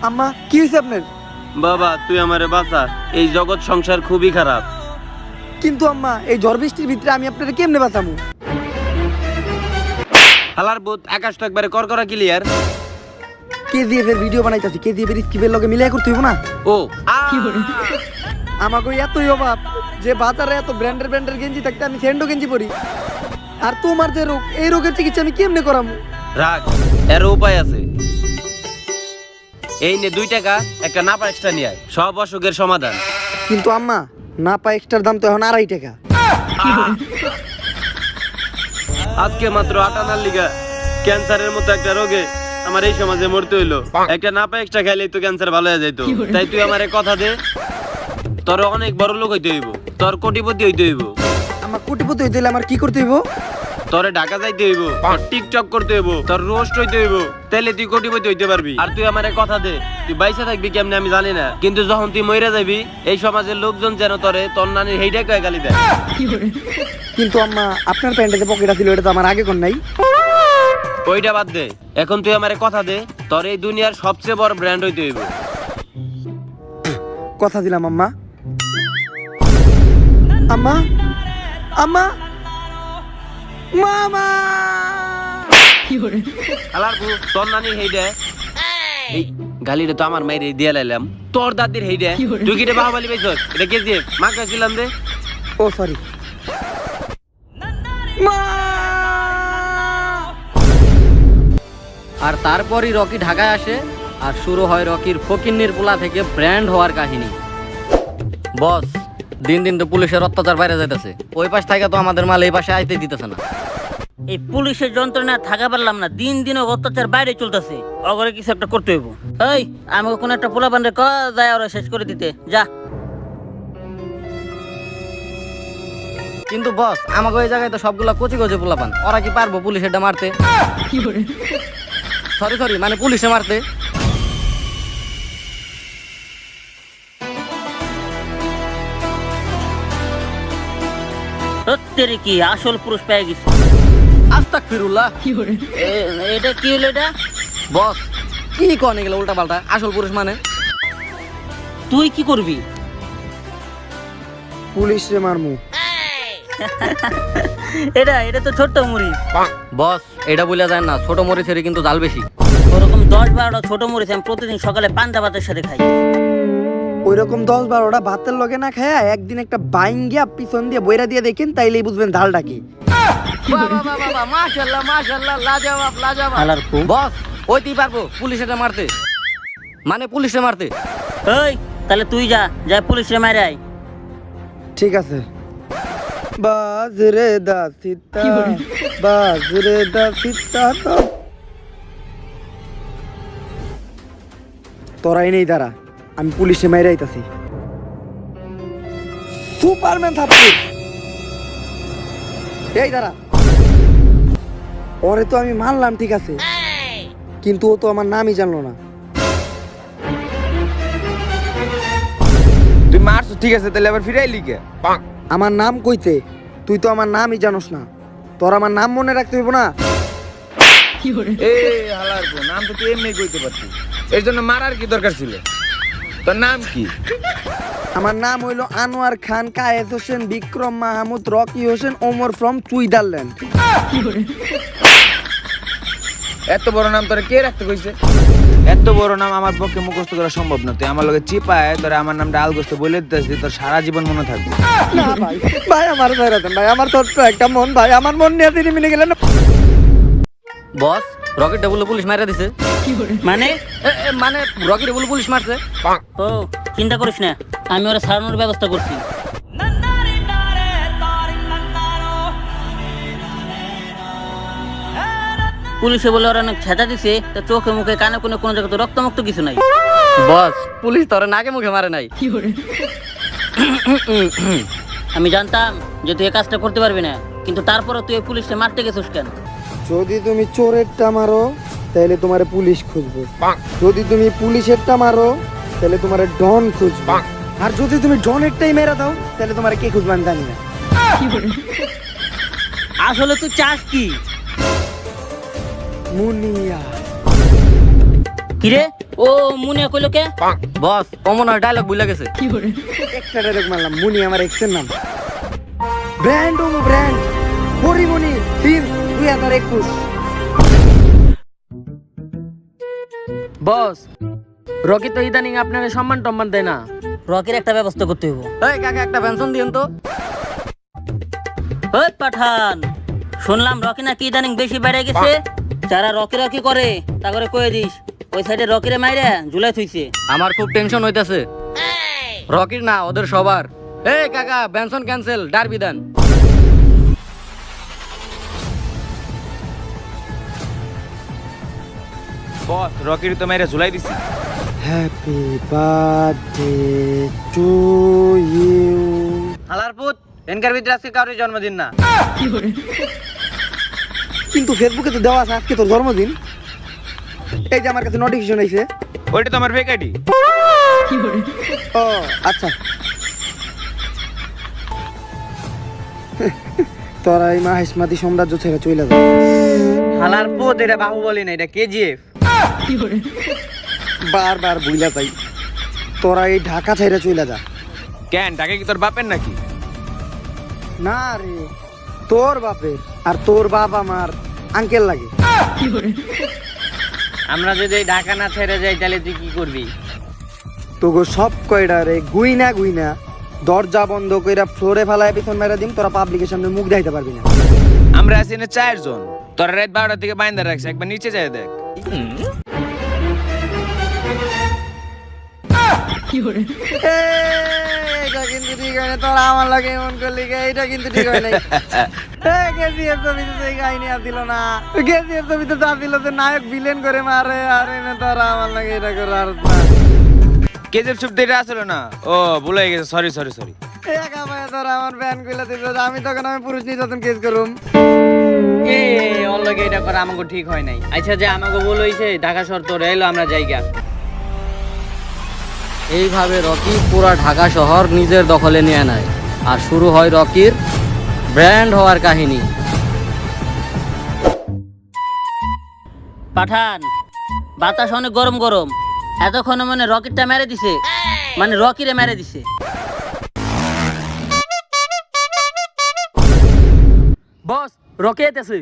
আম্মা কি হয়েছে আপনার? বাবা তুই আমারে বাঁচা, এই জগৎ সংসার খুবই খারাপ। কিন্তু আম্মা এই ঝড় বৃষ্টির ভিতরে আমি আপনাকে কেমনে বাঁচামু? হালার বুত, আকাশ তো একবারে করকরা ক্লিয়ার। কেজিএফ এর ভিডিও বানাইতাছি, কেজিএফ এর স্ক্রিপ্টের লগে মিলাই করতে হইব না? ও আমাকে এতই অভাব যে বাজারে এত ব্র্যান্ডের গেঞ্জি থাকতে আমি স্যান্ডো গেঞ্জি পরি। আর তোমার যে রোগ, এই রোগের চিকিৎসা আমি কেমনে করামু? রাগ, এর উপায় আছে। এই নে 2 টাকা, একটা নাপা এক্সট্রা নিয়ে আয়, সব অসুখের সমাধান। কিন্তু আম্মা না পা এক্সট্রার দাম তো এখন 2.5 টাকা। আজকে মাত্র 8 আনার লিগা ক্যান্সারের মতো একটা রোগে আমার এই সমাজে মরতে হইলো। একটা নাপা এক্সট্রা খাইলেই তো ক্যান্সার ভালো হয়ে যাইতো। তাই তুই আমারে কথা দে, তোর অনেক বড় লোক হইতে হইব, তোর কোটিপতি হইতে হইব। আমার কোটিপতি হইতে হলে আমার কি করতে হইব? তোরে ঢাকা যাইতে হইব, তোর টিকটক করতে হইব, তোর রোস্ট হইতে হইব, তাইলে তুই কোটিপতি হইতে পারবি। আর তুই আমারে কথা দে, তুই বাইসা থাকবি কেমনে আমি জানি না, কিন্তু যখন তুই মইরা যাবি এই সমাজের লোকজন যেন তোরে তোর নানির হেইডা কয়ে গালি দেয়। কিন্তু আম্মা আপনার প্যান্টে যে পকেট আছিল ওটা তো আমার আগে কোন নাই। ওইটা বাদ দে, এখন তুই আমারে কথা দে, তোর এই দুনিয়ার সবচেয়ে বড় ব্র্যান্ড হইতে হইব। কথা দিলাম আম্মা। আম্মা আম্মা মামা আলার বউ, তোর নানির হেইডা এই গালিটা তো আমার মাইরে দিয়ে লাইলাম, তোর দাদির হেইডা তুই কি রে বাহুবলি পাইছস? এটা কে দিয়ে মাকে ছিলাম রে। ও সরি মা। আর তারপরই রকি ঢাকায় আসে আর শুরু হয় রকির ফকিন্নির পোলা থেকে ব্র্যান্ড হওয়ার কাহিনী। বস, দিন দিন তো পুলিশের অত্যাচার বাইরে যাইতেছে, ওই পাশ থেকে তো আমাদের মাল এই পাশে আইতে দিতেছে না। এই পুলিশের যন্ত্রণা থাকা পারলাম না, দিন দিন অত্যাচার বাইরে চলতেছে, অগরে কিছু একটা করতে হইব। এই আমাকে কোন একটা পোলা বান্ধে ক যায় ওরা শেষ করে দিতে যা। কিন্তু বস, আমাকে ওই জায়গায় তো সবগুলা কচি কচি পোলা পান, ওরা কি পারবো পুলিশেরটা মারতে? সরি মানে পুলিশে মারতে। সত্যি কি আসল পুরুষ পেয়ে গেছে। আস্তাগফিরুল্লাহ। এটা কি হলো? এটা বস কি কনে গেল উল্টা পাল্টা, আসল পুরুষ মানে? তুই কি করবি? পুলিশ রে মারমু। এটা তো ছোট্ট মুড়ি। বস এটা বলে যায় না, ছোট মরিচের কিন্তু জাল বেশি। ওরকম 10-12টা ছোট মরিচ আমি প্রতিদিন সকালে পান্তা ভাতের সাথে খাই। ওইরকম 10-12টা ভাতের লগে না খায়া একদিন একটা বাইঙ্গিয়া পিছন দিয়ে বইরা দিয়ে দেখেন, তাইলেই বুঝবেন ঝালটা কি। মাশাআল্লাহ মাশাআল্লাহ, লাজবাব লাজবাব। হালার কু। বস ওইতেই পারবো পুলিশটা মারতে, মানে পুলিশে মারতে। এই তাহলে তুই যা পুলিশে মারে আয়। ঠিক আছে। বাজরে দা সিতা বাজরে দা সিতা তো তোরাই নেই দাঁড়া, আমি পুলিশে মাইরে আইতাছি। সুপারম্যান থাপ্পড়। এই দাঁড়া, ওরে তো আমি মানলাম ঠিক আছে, কিন্তু ও তো আমার নামই জানলো না। তুই মারছ ঠিক আছে, তাহলে আবার ফিরাইলি কে? আমার নাম কইতে, তুই তো আমার নামই জানোস না, তোর আমার নাম মনে রাখতে হইব না? এই হালার বউ, নাম তো তুই এমনি কইতে পারতি, এর জন্য মারার কি দরকার ছিল? তোর নাম কি? আমার নাম হইল আনোয়ার খান কায়েস হোসেন বিক্রম মাহমুদ রকি হোসেন ওমর ফ্রম সুইজারল্যান্ড। এত বড় নাম তোরা কে রাখতে কইছে? এত বড় নাম আমার পক্ষে মুখস্থ করা সম্ভব না। তুই আমার লগে চিপায় তোরা আমার নামটা আলগোস্ত বলে দিতেছিস, তোর সারা জীবন মনে থাকবে। না ভাই, ভাই আমার ধরে দেন ভাই, আমার ছোট্ট একটা মন ভাই, আমার মন নিয়ে তিনি মিলে গেলেন। বস রকেট বলে পুলিশ মারা দিছে। মানে মানে রকেট বলে পুলিশ মারছে। ও চিন্তা করিস না, আমি ওরা সারানোর ব্যবস্থা করছি। পুলিশে বলে ওরা অনেক ছেঁচা দিছে, তা চোখে মুখে কানে কোনে কোনো জায়গায় তো রক্তমুক্ত কিছু নাই। বস পুলিশ তোরে নাকে মুখে মারে নাই। আমি জানতাম যে তুই এই কাজটা করতে পারবি না, কিন্তু তারপরে তুই পুলিশে মারতে গেছিস কেন? যদি তুমি চোরেরটা মারো তাহলে তোমারে পুলিশ খুঁজবে, যদি তুমি পুলিশেরটা মারো তাহলে তোমারে ডন খুঁজবে, আর যদি তুমি ডনেরটাই মেরে দাও তাহলে তোমারে কে খুঁজবে আমি জানি না। আসলে তুই চাস কি? মুনিয়া কিরে ও মুনিয়া কইলো কে? বস অমন ডায়লগ ভুলে গেছে। একটা ডায়লগ মারলাম, মুনি আমার এক্সের নাম। ব্র্যান্ড ও ব্র্যান্ড পরিমণি ফিল্ম 2021। বস রকি তো ইদানিং আপনাকে সম্মান টম্মান দেয় না। রকির একটা ব্যবস্থা করতে হইব। এই কাকা একটা পেনশন দিন তো। ওই পাঠান, শুনলাম রকি নাকি ইদানিং বেশি বেড়ে গেছে। যারা রকি রকি করে তা করে কয়ে দিস ওই সাইডে রকিরে মাইরে ঝুলাই থুইছে। আমার খুব টেনশন হইতাছে। রকির না ওদের সবার। এই কাকা পেনশন ক্যান্সেল, ডারবি দেন। বস রকির তো মেরে ঝুলাই দিছি। Happy birthday to you. হালার পুত, এনকার ভিতরে আজকে কারোর জন্মদিন না। কিন্তু ফেসবুকে তো দেওয়া আছে আজকে তোর জন্মদিন। এই যে আমার কাছে নোটিফিকেশন আইছে। ওইটা তো আমার ফেক আইডি। ও আচ্ছা। তোরা এই মাহেশমাতি সাম্রাজ্য ছেড়ে চলে যাবে। হালার পুত, এটা বাহুবলী না, এটা কেজিএফ। বারবার বুইলা পাই, তোরা এই ঢাকা ছেড়ে চলে যা। কেন ঢাকা কি তোর বাপের নাকি? না রে, তোর বাপের। আর তোর বাপ আমার আঙ্কেল লাগে। আমরা যদি এই ঢাকা না ছেড়ে যাই তাহলে তুই কি করবি? তোগো সব কয়টা রে গুইনা গুইনা দরজা বন্ধ কইরা ফ্লোরে ফেলায় পিছন মেরে দিম, তোরা পাবলিকের সামনে মুখ দেখাইতে পারবি না। আমরা আছি না 4 জন। তোরা রাত 12টার দিকে বাইন্দা রাখছে, একবার নিচে যায় দেখ। এটা কিন্তু ঠিক হয় না, তোরা আমার লাগে এমন করলি কে? এটা কিন্তু ঠিক হয় নাই। কেজিএফ ছবিতে তো এই কাহিনী আর দিল না। কেজিএফ ছবিতে যা দিল যে নায়ক ভিলেন করে মারে, আর এনে তোরা আমার লাগে এটা করে আর না। কেজিএফ ছবিতে এটা আসলো না। ও ভুলে গেছে, সরি সরি সরি। একা ভাই তোরা আমার ব্যান কইলা দিল, আমি তখন আমি পুরুষ নির্যাতন কেস করুম। ওর লগে এটা করা আমাকে ঠিক হয় নাই। আচ্ছা যে আমাকে বলইছে ঢাকা শহর তোর এলো, আমরা জায়গা। এইভাবে রকি পুরা ঢাকা শহর নিজের দখলে নিয়ে নেয় আর শুরু হয় রকির ব্র্যান্ড হওয়ার কাহিনী। পাঠান, বাতাস অনেক গরম গরম। এতক্ষণে মানে রকেটটা মেরে দিছে, মানে রকিরে মেরে দিছে। বস রকি আইতাছে।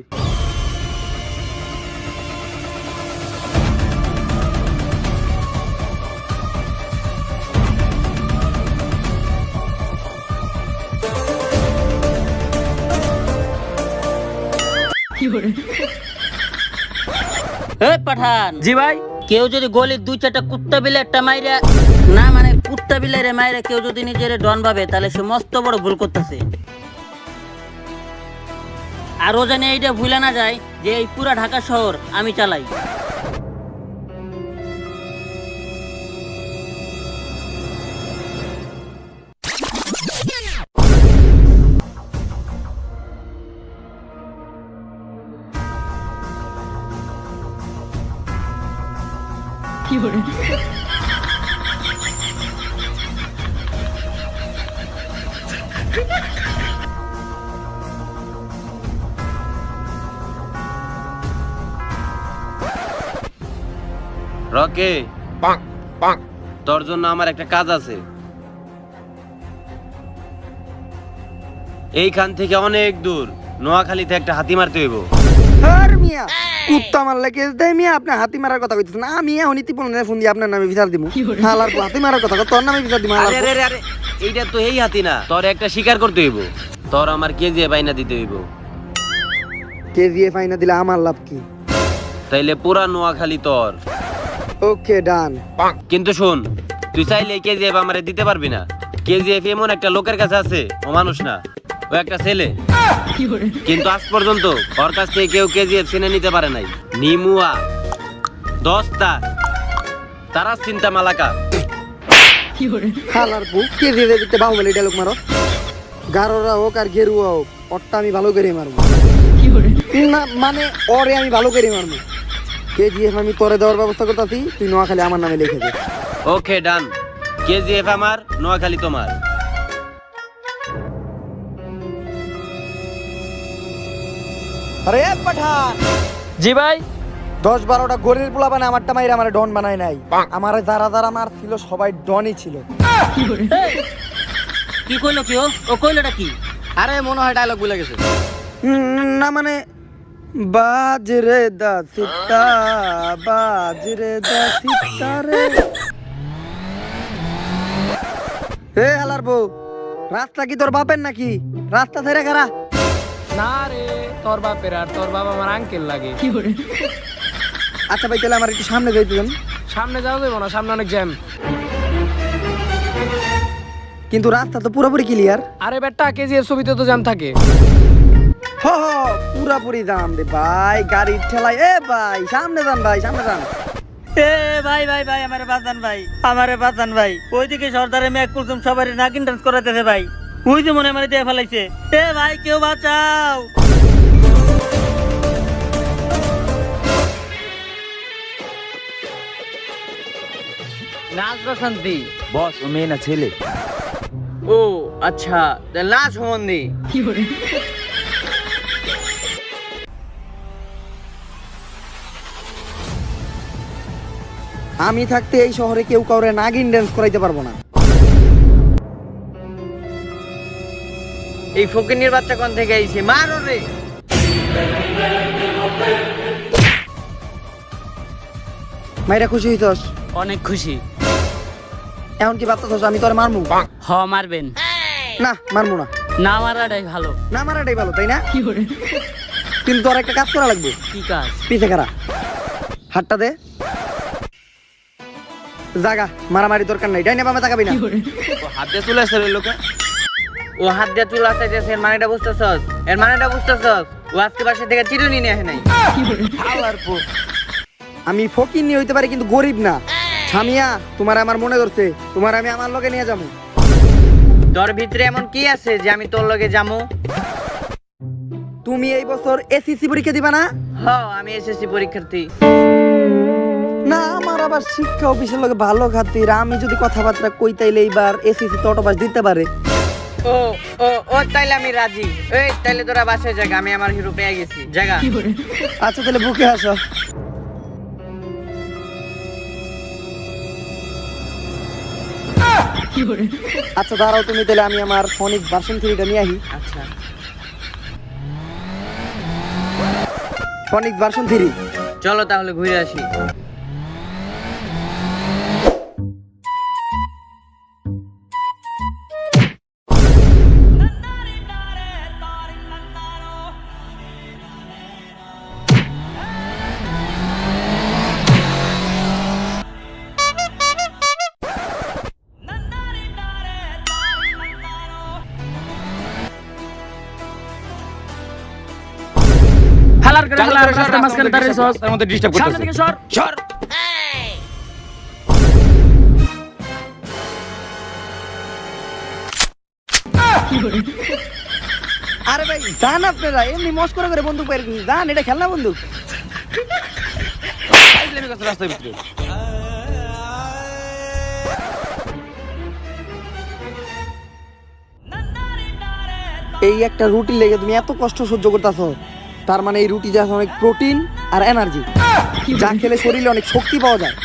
এই পাঠান, জি ভাই। কেউ যদি গলির 2-4টা কুত্তা বিলে একটা মাইরা না, মানে কুত্তা বিলেরে মাইরা কেউ যদি নিজের ডন ভাবে তাহলে সে মস্ত বড় ভুল করতেছে। আরো জানি এইটা ভুলে না যায় যে এই পুরা ঢাকা শহর আমি চালাই। রকে, তোর জন্য আমার একটা কাজ আছে। এইখান থেকে অনেক দূর নোয়াখালীতে একটা হাতি মারতে হইব। আর মিয়া কুত্তা মারলে কেস দেয় মিয়া? আপনি হাতি মারার কথা কইতেছেন না? আমি এখনই টিপনের ফোন দিয়ে আপনার নামে বিচার দিব। হালার হাতি মারার কথা তোর নামে বিচার দিব। আরে আরে আরে, এইটা তো এই হাতি না, তোর একটা শিকার করতে হইব। তোর আমার কেজিএফ আইনা দিতে হইব। কেজিএফ আইনা দিলে আমার লাভ কি? তাইলে পুরা নোয়াখালী তোর। ওকে ডান। কিন্তু শোন, তুই চাইলে কেজিএফ আমারে দিতে পারবি না। কেজিএফ এমন একটা লোকের কাছে আছে, ও মানুষ না, ও একটা ছেলে। কিন্তু আজ পর্যন্ত ওর কাছ থেকে কেউ কেজিএফ চিনে নিতে পারে নাই। নিমুয়া দস্তা তারা চিন্তা মালাকা। হালার বউ কেজিএফ দিতে বাহুবলী ডায়লগ মারো। গারোরা হোক আর গেরুয়া হোক, ওরটা আমি ভালো করে মারবো না, মানে ওরে আমি ভালো করে মারবো। কেজিএফ আমি তোরে দেওয়ার ব্যবস্থা করতেছি, তুই নোয়াখালী আমার নামে লিখে দে। ওকে ডান। কেজিএফ আমার, নোয়াখালী তোমার। আরে পাঠান, জি ভাই। 10-12টা গরির পোলা বানায় আমারটা মাইরা আমার ডন বানায় নাই। আমার যারা যারা মার ছিল সবাই ডনই ছিল। এই, কি কইলো কি ও কইলোটা কি? আরে মনে হয় ডায়লগ ভুলে গেছে। না মানে বাজরে দা সিতা বাজরে দা সিতারে। হে হালার বউ, রাস্তা কি তোর বাপের নাকি? রাস্তা ছেড়ে খারা। না রে, তোর বাপের আর তোর বাবা আমার আঙ্কেল লাগে। আচ্ছা ভাই তাহলে আমার একটু সামনে যাই দিবেন। সামনে যাওয়া যাবো না, সামনে অনেক জ্যাম। কিন্তু রাস্তা তো পুরোপুরি ক্লিয়ার। আরে বেটা, কেজিএফ ছবিতে তো জ্যাম থাকে। হ হ পুরাপুরি দাম রে ভাই, গাড়ির ঠেলায়। এ ভাই সামনে যান, ভাই সামনে যান। এ ভাই ভাই ভাই আমারে বাঁচান ভাই। ওইদিকে সর্দারে মেঘ কুলসুম সবারই নাগিন ডান্স করাতেছে ভাই। ওই যে মনে দিয়ে ফেলাইছে। এ ভাই কেউ বাঁচাও। নাচ বসন্তি। বস ও মেয়ে না ছেলে? ও আচ্ছা, তাহলে নাচ সম্বন্ধে। আমি থাকতে এই শহরে কেউ কাউরে নাগিন ড্যান্স করাইতে পারবো না। এই ফকিন্নির বাচ্চা কোন থেকে আইছে? মার ওরে। মাইরা খুশি হইছস? অনেক খুশি। এখন কি বাচ্চা আমি তোর মারমু? হ মারবেন। না মারমু না। না মারাটাই ভালো। না মারাটাই ভালো, তাই না? কিন্তু তোর একটা কাজ করা লাগবে। কি কাজ? পিছে খারা, হাতটা দে। জাগা, মারামারি দরকার নাই। ডাইনে বামে তাকাবি না। ও হাত দিয়ে চলে আসছে রে লোকে। ও হাত দিয়ে চুল আসাইতেছে, এর মানেটা বুঝতেছস? এর মানেটা বুঝতেছস? ও আজকে বাসা থেকে চিরুনি নিয়ে আসে নাই। হালার পো। আমি ফকির নিয়ে হইতে পারি কিন্তু গরিব না। ছামিয়া, তোমার আমার মনে ধরছে, তোমার আমি আমার লগে নিয়ে যাবো। তোর ভিতরে এমন কি আছে যে আমি তোর লগে যামু? তুমি এই বছর এসএসসি পরীক্ষা দিবা না? হ, আমি এসএসসি পরীক্ষার্থী। না, আমার আবার শিক্ষা অফিসের লগে ভালো খাতির। আমি যদি কথাবার্তা কই তাইলে এইবার এসএসসি তো অটোপাস দিতে পারে। ও ও ও তাইলে আমি রাজি। এই তাইলে তোরা বাসায় জায়গা, আমি আমার হিরো পেয়ে গেছি জায়গা। আচ্ছা তাহলে বুকে আসো। আচ্ছা দাঁড়াও তুমি, তাহলে আমি আমার ফোনিক ভার্সন 3টা নিয়ে আহি। আচ্ছা ফোনিক ভার্সন 3। চলো তাহলে ঘুরে আসি। হালার করে হালার, রাস্তার মাঝখানে দাঁড়িয়ে সস। তার মধ্যে ডিস্টার্ব সামনে করতেছে। থেকে সর। সর। আরে ভাই জান, আপনারা এমনি মস্করা করে বন্দুক বাইরে করছি। জান, এটা খেলনা বন্দুক। ফাইজলামি করছে রাস্তার ভিতরে। এই একটা রুটি লেগে তুমি এত কষ্ট সহ্য করতেছো, তার মানে এই রুটি যা অনেক প্রোটিন আর এনার্জি, যা খেলে শরীরে অনেক শক্তি পাওয়া যায়।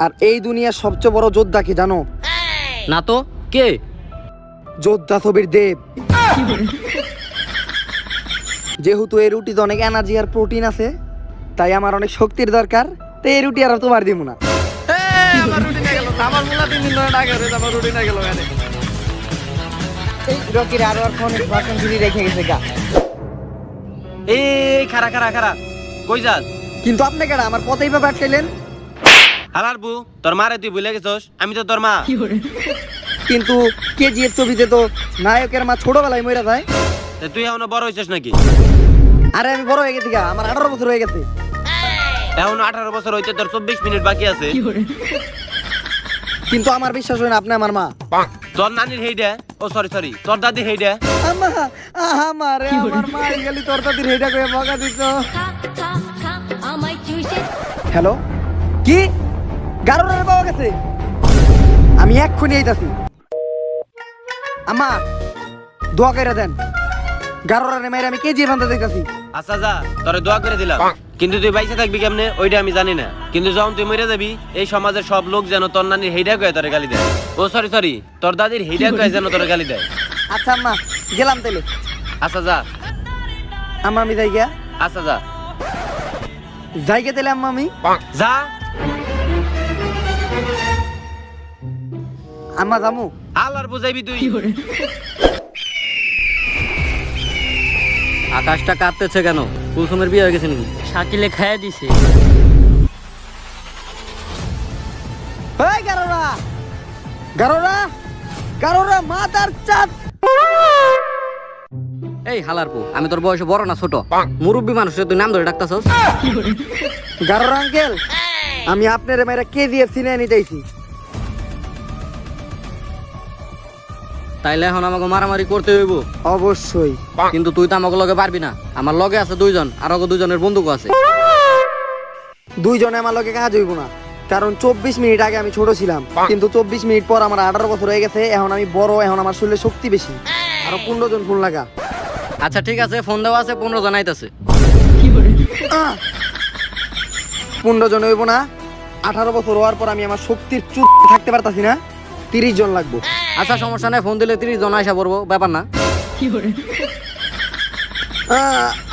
আর এই দুনিয়ার সবচেয়ে বড় যোদ্ধা কি জানো? না তো কে? যোদ্ধা ছবির দেব। যেহেতু এই রুটিতে অনেক এনার্জি আর প্রোটিন আছে, তাই আমার অনেক শক্তির দরকার। তো এই রুটি আর তোমার দিব না। এই রকির আরো আর ফোন ভাষণ দিলি রেখে গেছে গা। এই খারা খারা খারা, কই যাস? কিন্তু আপনি কেডা আমার পথেই বা আটকাইলেন? হালার বু, তোর মারে তুই ভুলে গেছস? আমি তো তোর মা। কিন্তু কেজিএফ ছবিতে তো নায়কের মা ছোটবেলায় মরে যায়। তা তুই এখনো বড় হইছিস নাকি? আরে আমি বড় হয়ে গেছি গা, আমার 18 বছর হয়ে গেছে। এখন 18 বছর হইতে তোর 24 মিনিট বাকি আছে। কিন্তু আমার বিশ্বাস হয় না আপনি আমার মা। তোর নানির হেইডা, ও সরি সরি, তোর দাদি হেইডা। আম্মা, আমারে আমার মা গেলি তোর দাদির হেডা কইয়া বকা দিত। হ্যালো, কি গারোরে পাওয়া গেছে? আমি এক্ষুনি আইতাছি। আম্মা দোয়া কইরা দেন, গারোরে মাইরা আমি কেজি বান্ধা দিতেছি। আচ্ছা যা, তোরে দোয়া করে দিলাম, কিন্তু তুই বাইসে থাকবি কেমনে ওইটা আমি জানি না, কিন্তু যখন তুই মরে যাবি এই সমাজের সব লোক যেন তোর নানির হেইডা কয়ে তোরে গালি দেয়। ও সরি, তোর দাদির হেইডা কয়ে যেন তোরে গালি দেয়। আচ্ছা আম্মা, গেলাম তাইলে। আচ্ছা যা, আম্মা আমি যাই গিয়া। আচ্ছা যা, যাই গে তাইলে আম্মা আমি। যা। আম্মা যামু। আল্লাহর বুঝাইবি তুই। আকাশটা কাঁদতেছে কেন? কুলসুমের বিয়ে হয়ে গেছে নাকি? শাকিলে খাইয়া দিছে। এই গারোরা, গারোরা, গারোরা, মাতার চাঁদ। এই হালারপু, আমি তোর বয়সে বড় না ছোট? মুরব্বী মানুষের তুই নাম ধরে ডাকতাছস? গারোরা আঙ্কেল, আমি আপনার মেয়েরা KGF সিনে নিতেছি। তাইলে এখন আমাকে মারামারি করতে হইব? অবশ্যই। কিন্তু তুই তো আমাকে লগে পারবি না। আমার লগে আছে দুইজন, আর ওকে দুজনের বন্দুক আছে। দুইজনে আমার লগে কাজ হইব না, কারণ 24 মিনিট আগে আমি ছোট ছিলাম, কিন্তু 24 মিনিট পর আমার 18 বছর হয়ে গেছে। এখন আমি বড়, এখন আমার শরীরে শক্তি বেশি। আরো 15 জন ফোন লাগা। আচ্ছা ঠিক আছে, ফোন দেওয়া আছে, 15 জন আইতাছে। 15 জন হইব না, 18 বছর হওয়ার পর আমি আমার শক্তির চুপ থাকতে পারতাছি না, 30 জন লাগবো। আচ্ছা সমস্যা নাই, ফোন দিলে 30 জন আইসা পড়বো, ব্যাপার না।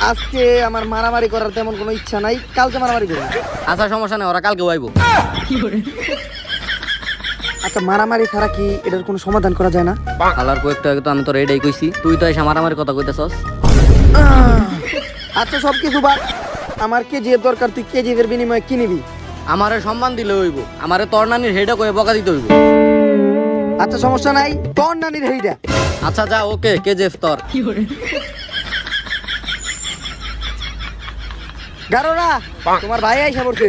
আজকে আমার মারামারি করার তেমন কোনো ইচ্ছা নাই, কালকে মারামারি করবো। আচ্ছা সমস্যা নাই, ওরা কালকে আইবো। আচ্ছা মারামারি ছাড়া কি এটার কোনো সমাধান করা যায় না? হালারপু, একটু আগে তো আমি তোর এটাই কইছি, তুই তো এসে মারামারি কথা কইতেছস। আচ্ছা সবকিছু বাদ, আমার KGF দরকার, তুই KGF এর বিনিময়ে কি নিবি? আমারে সম্মান দিলে হইব, আমারে তোর নানির হেডা কয়ে বকা দিতে হইব। আচ্ছা সমস্যা নাই, তোর নানির হেইডা। আচ্ছা যা, ওকে, KGF তোর। গারোরা, তোমার ভাই আইসা পড়ছে।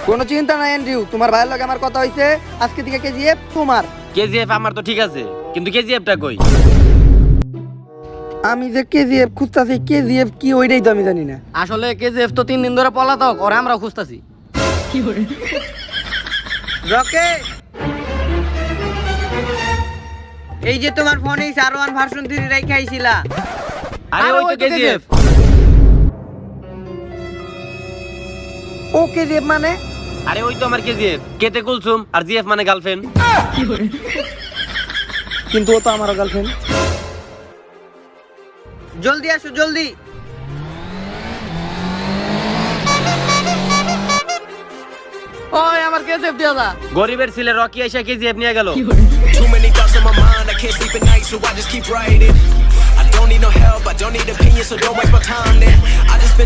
কোনো চিন্তা নাই অ্যান্ড্রিউ, তোমার ভাইয়ের লগে আমার কথা হইছে, আজকে থেকে KGF তোমার। KGF আমার তো ঠিক আছে, কিন্তু KGF-টা কই? আমি যে KGF খুঁজতাছি, KGF কি ওইটাই তো আমি জানি না। আসলে KGF তো 3 দিন ধরে পলাতক, ওরে আমরা খুঁজতাছি। রকে, এই যে তোমার ফোনে R1 ভার্সন 3 রাইখা আইছিলা। আরে ওই তো KGF। ও KGF মানে? আরে ওই তো আমার KGF, কেতে কুলসুম, আর GF মানে গার্লফ্রেন্ড। কিন্তু ও তো আমারও গার্লফ্রেন্ড। জলদি আসো জলদি। ওই আমার KGF দিয়া যা। গরিবের ছেলে রকি এসে KGF নিয়ে গেল। Too many thoughts in my mind, I can't sleep at night, so I just keep writing. I don't need no help, I don't need opinions, so don't waste my time then. I just been